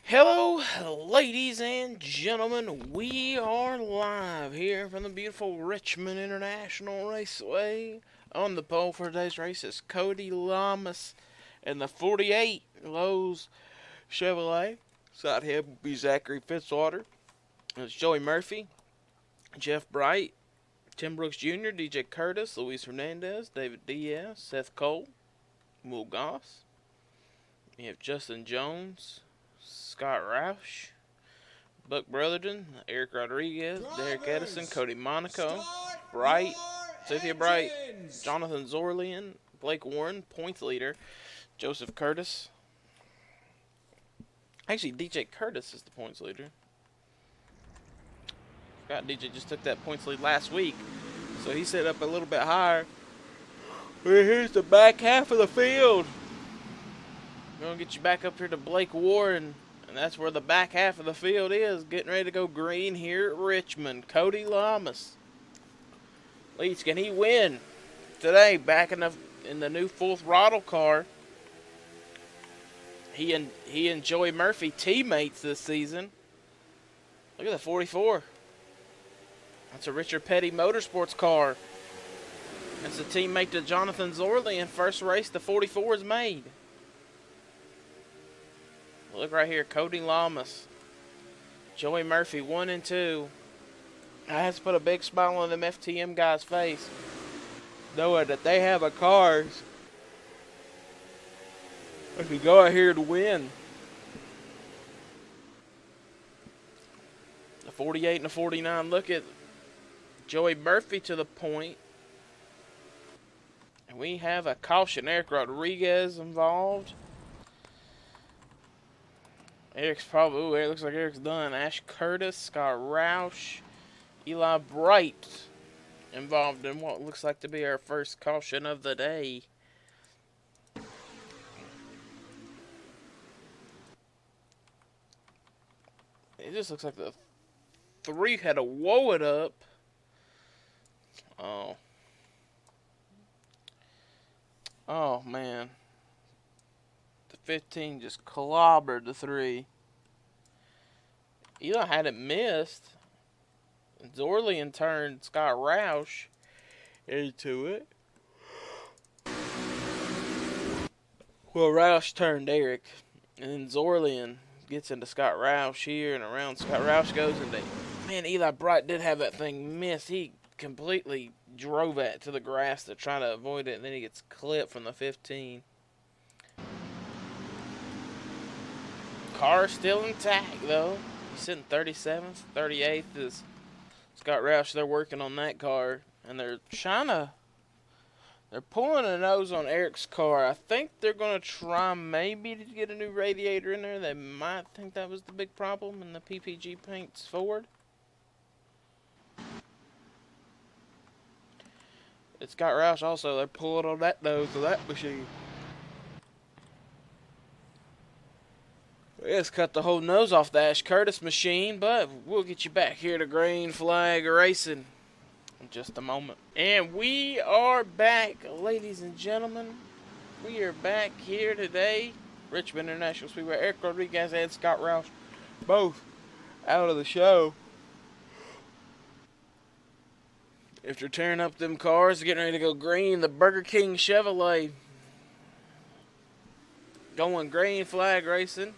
Hello, ladies and gentlemen. We are live here from the beautiful Richmond International Raceway. On the pole for today's race is Cody Lamas and the 48 Lowe's Chevrolet. Side head will be Zachary Fitzwater. It's Joey Murphy, Jeff Bright, Tim Brooks Jr., DJ Curtis, Luis Hernandez, David Diaz, Seth Cole, Will Goss. We have Justin Jones, Scott Roush, Buck Brotherton, Eric Rodriguez, Derek Edison, Cody Monaco, Bright, Cynthia Bright, Jonathan Zorlian, Blake Warren, points leader, Joseph Curtis. Actually, DJ Curtis is the points leader. Forgot DJ just took that points lead last week, so he set up a little bit higher. Here's the back half of the field. We're going to get you back up here to Blake Warren. And that's where the back half of the field is. Getting ready to go green here at Richmond. Cody Lamas. Leeds, can he win today? Back in the new full throttle car. He and Joey Murphy teammates this season. Look at the 44. That's a Richard Petty Motorsports car. That's a teammate to Jonathan Zorlian. First race the 44 is made. Look right here, Cody Lamas, Joey Murphy, 1 and 2. I have to put a big smile on them FTM guys' face, knowing that they have a cars that can go out here to win. The 48 and the 49. Look at Joey Murphy to the point. And we have a caution. Eric Rodriguez involved. Eric's probably, it looks like Eric's done. Ash Curtis, Scott Roush, Eli Bright involved in what looks like to be our first caution of the day. It just looks like the 3 had to woe it up. Oh man. 15 just clobbered the 3. Eli had it missed. Zorlian turned Scott Roush into it. Well, Roush turned Eric. And then Zorlian gets into Scott Roush here, and around Scott Roush goes. And man, Eli Bright did have that thing missed. He completely drove it to the grass to try to avoid it, and then he gets clipped from the 15. Car still intact though. He's sitting 37th, 38th is Scott Roush. They're working on that car, and they're pulling a nose on Eric's car. I think they're gonna try maybe to get a new radiator in there. They might think that was the big problem, and the PPG paint's forward. It's Scott Roush also. They're pulling on that nose of that machine. Let's cut the whole nose off the Ash Curtis machine, but we'll get you back here to Green Flag Racing in just a moment. And we are back, ladies and gentlemen. We are back here today. Richmond International Speedway. Eric Rodriguez and Scott Roush both out of the show. After tearing up them cars, getting ready to go green, the Burger King Chevrolet going Green Flag Racing.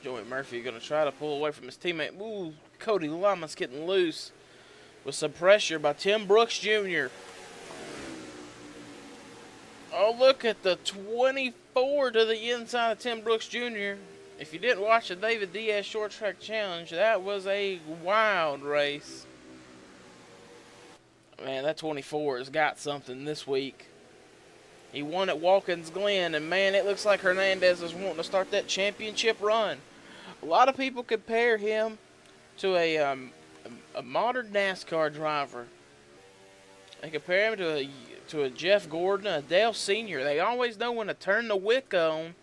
Joey Murphy going to try to pull away from his teammate. Ooh, Cody Lamas getting loose with some pressure by Tim Brooks Jr. Oh, look at the 24 to the inside of Tim Brooks Jr. If you didn't watch the David Diaz Short Track Challenge, that was a wild race. Man, that 24 has got something this week. He won at Watkins Glen, and man, it looks like Hernandez is wanting to start that championship run. A lot of people compare him to a modern NASCAR driver. They compare him to a Jeff Gordon, a Dale Sr. They always know when to turn the wick on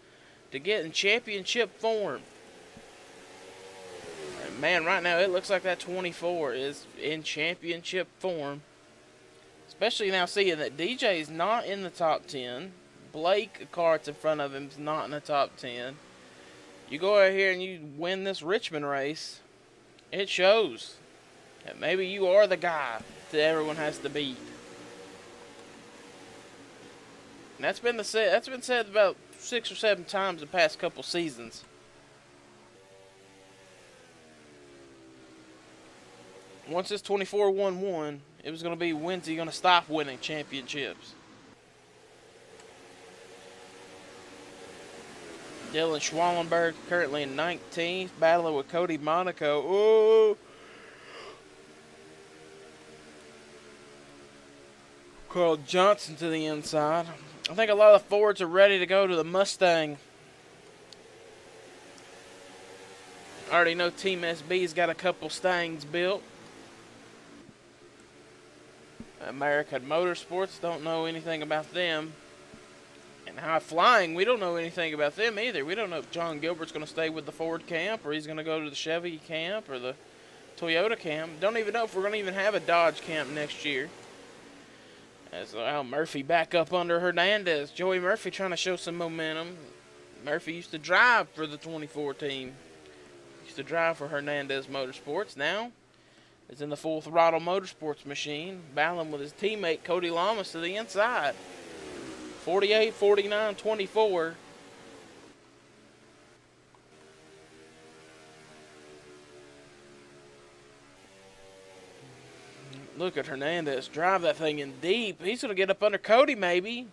to get in championship form. And man, right now it looks like that 24 is in championship form. It's Especially now seeing that DJ's not in the top 10. Blake, a car that's in front of him, is not in the top 10. You go out here and you win this Richmond race, it shows that maybe you are the guy that everyone has to beat. And that's been said about 6 or 7 times the past couple seasons. Once this 24-1-1, it was going to be, when's he going to stop winning championships? Dylan Schwallenberg currently in 19th, battling with Cody Monaco. Oh! Carl Johnson to the inside. I think a lot of the Fords are ready to go to the Mustang. I already know Team SB's got a couple Stangs built. American Motorsports, don't know anything about them. And High Flying, we don't know anything about them either. We don't know if John Gilbert's going to stay with the Ford camp, or he's going to go to the Chevy camp, or the Toyota camp. Don't even know if we're going to even have a Dodge camp next year. As Al Murphy back up under Hernandez. Joey Murphy trying to show some momentum. Murphy used to drive for the 24 team. Used to drive for Hernandez Motorsports. Now is in the Full Throttle Motorsports machine, battling with his teammate Cody Lamas to the inside. 48, 49, 24. Look at Hernandez drive that thing in deep. He's going to get up under Cody maybe.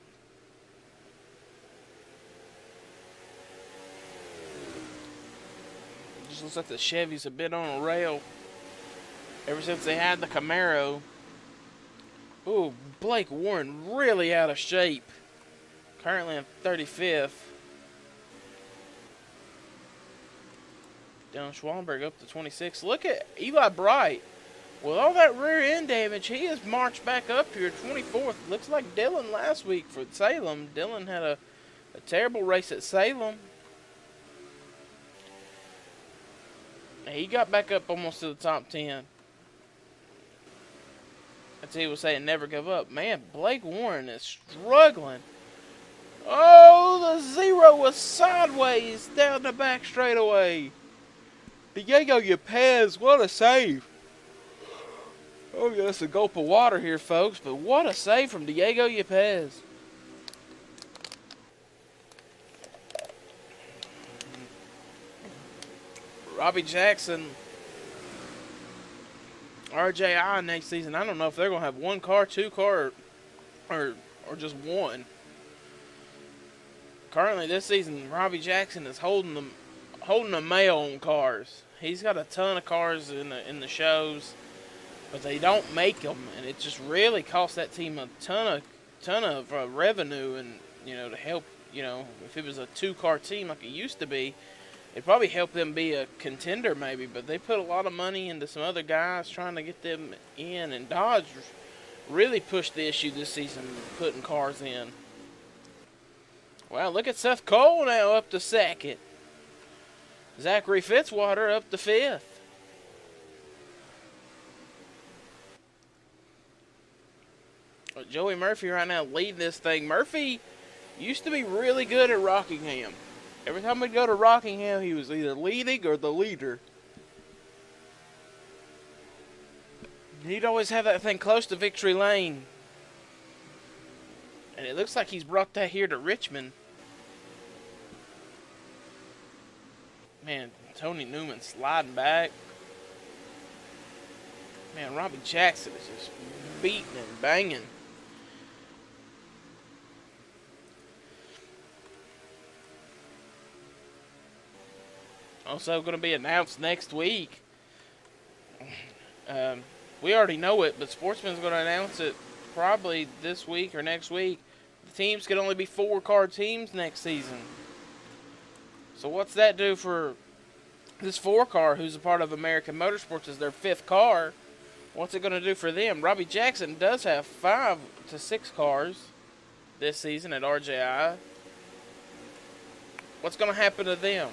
Just looks like the Chevys have been on a rail ever since they had the Camaro. Ooh, Blake Warren really out of shape. Currently in 35th. Dylan Schwallenberg up to 26th. Look at Eli Bright. With all that rear end damage, he has marched back up here, 24th. Looks like Dylan last week for Salem. Dylan had a terrible race at Salem. He got back up almost to the top 10. As he was saying, never give up. Man, Blake Warren is struggling. Oh, the zero was sideways down the back straightaway. Diego Yepez, what a save. Oh, yeah, that's a gulp of water here, folks. But what a save from Diego Yepez. Robbie Jackson, RJI next season. I don't know if they're going to have one car, two car, or just one. Currently this season, Robbie Jackson is holding the mail on cars. He's got a ton of cars in the shows, but they don't make them, and it just really costs that team a ton of revenue. And to help, if it was a 2-car team like it used to be, it'd probably help them be a contender maybe. But they put a lot of money into some other guys trying to get them in, and Dodge really pushed the issue this season, putting cars in. Well, look at Seth Cole now up to 2nd. Zachary Fitzwater up to 5th. Joey Murphy right now leading this thing. Murphy used to be really good at Rockingham. Every time we'd go to Rockingham, he was either leading or the leader. He'd always have that thing close to victory lane. And it looks like he's brought that here to Richmond. Man, Tony Newman sliding back. Man, Robbie Jackson is just beating and banging. Also going to be announced next week. We already know it, but Sportsman's going to announce it probably this week or next week. The teams could only be 4-car teams next season. So what's that do for this 4-car who's a part of American Motorsports as their 5th car? What's it going to do for them? Robbie Jackson does have 5 to 6 cars this season at RJI. What's going to happen to them?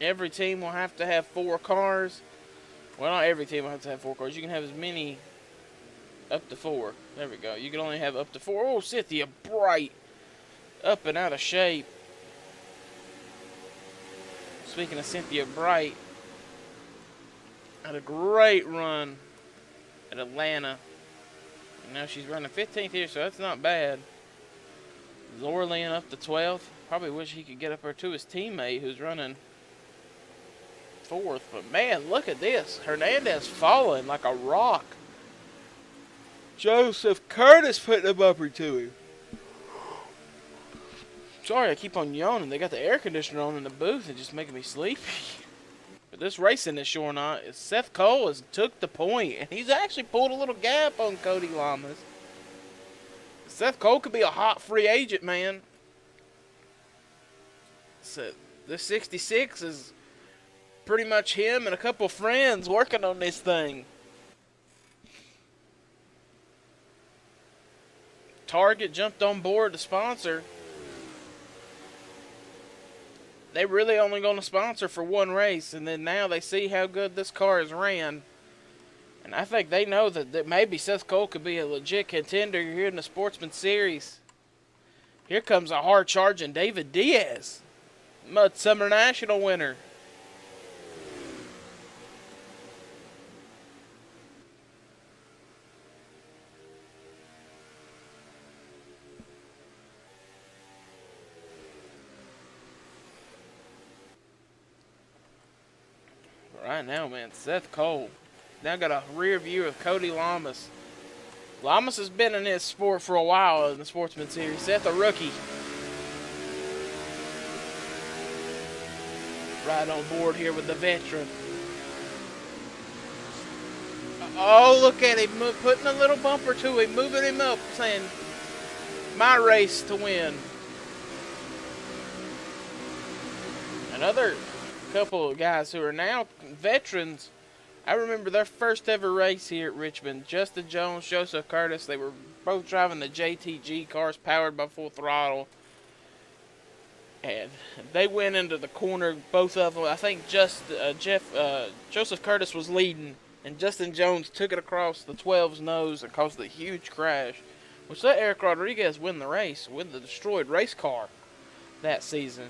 Every team will have to have 4 cars. Well, not every team will have to have 4 cars. You can have as many, up to 4. There we go. You can only have up to 4. Oh, Cynthia Bright, up and out of shape. Speaking of Cynthia Bright, had a great run at Atlanta. And now she's running 15th here, so that's not bad. Zorlin up to 12th. Probably wish he could get up there to his teammate who's running 4th. But man, look at this. Hernandez falling like a rock. Joseph Curtis putting a bumper to him. Sorry, I keep on yawning. They got the air conditioner on in the booth and just making me sleepy. But this racing is sure not. Seth Cole has took the point, and he's actually pulled a little gap on Cody Lamas. Seth Cole could be a hot free agent, man. So this 66 is pretty much him and a couple friends working on this thing. Target jumped on board to sponsor. They really only going to sponsor for one race, and then now they see how good this car has ran. And I think they know that maybe Seth Cole could be a legit contender here in the Sportsman Series. Here comes a hard-charging David Diaz, Mud Summer National winner. Right now, man, Seth Cole. Now got a rear view of Cody Lamas. Lamas has been in this sport for a while in the Sportsman Series. Seth, a rookie. Right on board here with the veteran. Oh, look at him putting a little bumper to him, moving him up, saying, my race to win. Another couple of guys who are now veterans. I remember their first ever race here at Richmond. Justin Jones, Joseph Curtis. They were both driving the JTG cars powered by Full Throttle. And they went into the corner, both of them. I think Joseph Curtis was leading, and Justin Jones took it across the 12's nose and caused a huge crash, which let Eric Rodriguez win the race with the destroyed race car that season.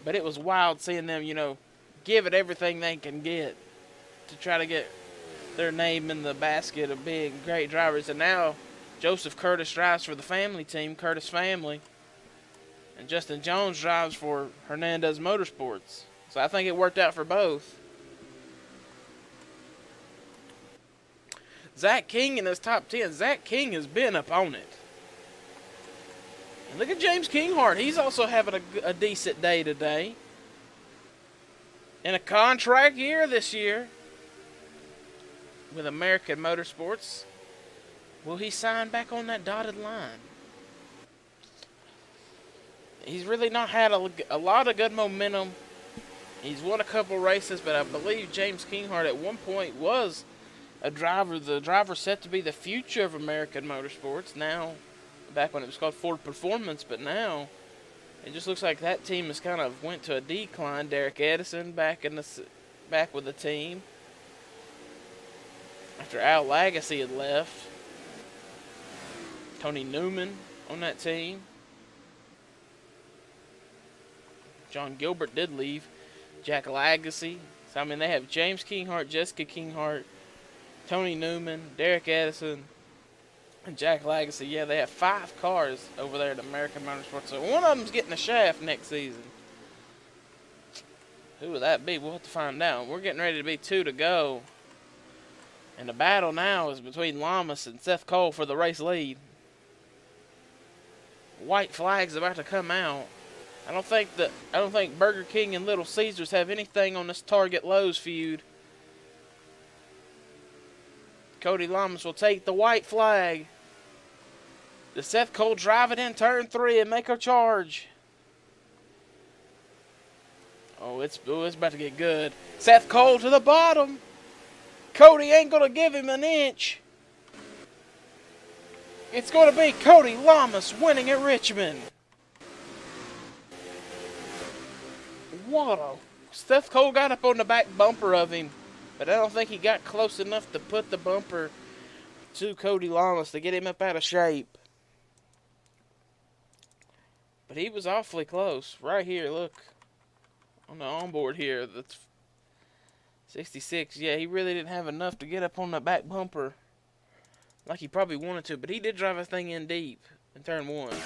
But it was wild seeing them, give it everything they can get to try to get their name in the basket of big, great drivers. And now Joseph Curtis drives for the family team, Curtis Family. And Justin Jones drives for Hernandez Motorsports. So I think it worked out for both. Zach King in his top 10. Zach King has been up on it. And look at James Kinghart. He's also having a decent day today. In a contract year this year with American Motorsports. Will he sign back on that dotted line? He's really not had a lot of good momentum. He's won a couple races, but I believe James Kinghart at one point was the driver set to be the future of American Motorsports. Now, back when it was called Ford Performance, but now it just looks like that team has kind of went to a decline. Derek Edison back with the team after Al Lagasse had left. Tony Newman on that team. John Gilbert did leave. Jack Lagasse. So, they have James Kinghart, Jessica Kinghart, Tony Newman, Derek Edison, and Jack Lagasse. Yeah, they have 5 cars over there at American Motorsports. So one of them's getting a shaft next season. Who would that be? We'll have to find out. We're getting ready to be 2 to go. And the battle now is between Lamas and Seth Cole for the race lead. White flag's about to come out. I don't think Burger King and Little Caesars have anything on this Target Lowe's feud. Cody Lamas will take the white flag. Does Seth Cole drive it in turn 3 and make a charge? Oh, it's about to get good. Seth Cole to the bottom. Cody ain't going to give him an inch. It's going to be Cody Lamas winning at Richmond. What a... Seth Cole got up on the back bumper of him. But I don't think he got close enough to put the bumper to Cody Lamas to get him up out of shape. But he was awfully close. Right here, look. On the onboard here, that's 66. Yeah, he really didn't have enough to get up on the back bumper like he probably wanted to. But he did drive that thing in deep in turn 1. Watch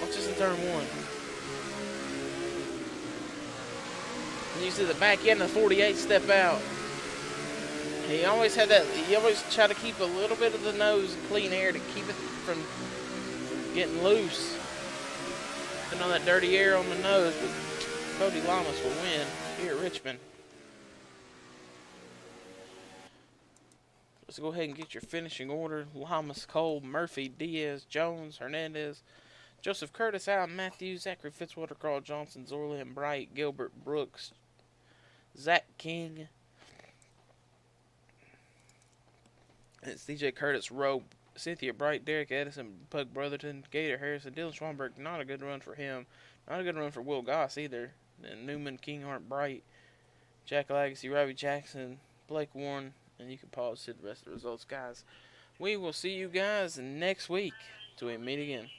this in turn 1. And you see the back end of 48 step out. He always had that. He always tried to keep a little bit of the nose in clean air to keep it from getting loose. And all that dirty air on the nose, but Cody Lamas will win here at Richmond. Let's go ahead and get your finishing order. Lamas, Cole, Murphy, Diaz, Jones, Hernandez, Joseph Curtis, Allen Matthews, Zachary Fitzwater, Carl Johnson, Zorlin Bright, Gilbert Brooks, Zach King. It's DJ Curtis, Rowe, Cynthia Bright, Derek Edison, Pug Brotherton, Gator Harrison, Dylan Schwamberg. Not a good run for him. Not a good run for Will Goss either. And Newman, Kinghart, Bright, Jack Legacy, Robbie Jackson, Blake Warren. And you can pause to the rest of the results, guys. We will see you guys next week till we meet again.